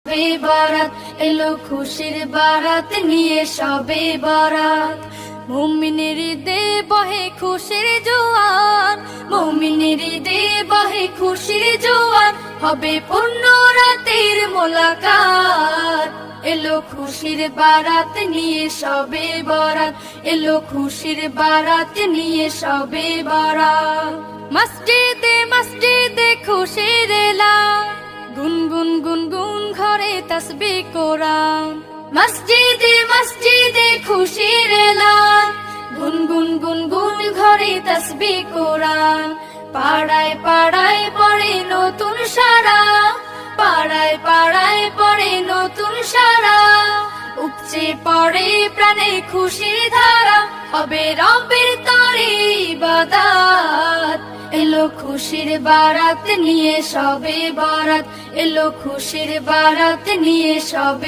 বারাত এলো খুশির বারাত নিয়ে সবে বারাত। মুমিনের ঈদে বহে খুশির জোয়ার, মুমিনের ঈদে বহে খুশির জোয়ার, হবে পূর্ণ রাতের মোলাকাত। এলো খুশির বারাত নিয়ে সবে বারাত, এলো খুশির বারাত নিয়ে সবে বারাত। মসজিদে মসজিদে খুশির এলান, গুনগুন গুনগুন ঘরে তাসবিহ কোরআন। মসজিদে মসজিদে খুশির এলান, গুনগুন গুনগুন ঘরে তাসবিহ কোরআন। পাড়ায় পাড়ায় পড়ে নতুন সারা, পাড়ায় পাড়ায় পড়ে নতুন সারা। উপচে পড়ে প্রাণে খুশির ধারা, হবে রবের তরে ইবাদত। এলো খুশির বারাত নিয়ে সবে বারাত, এলো খুশির বারাত নিয়ে সবে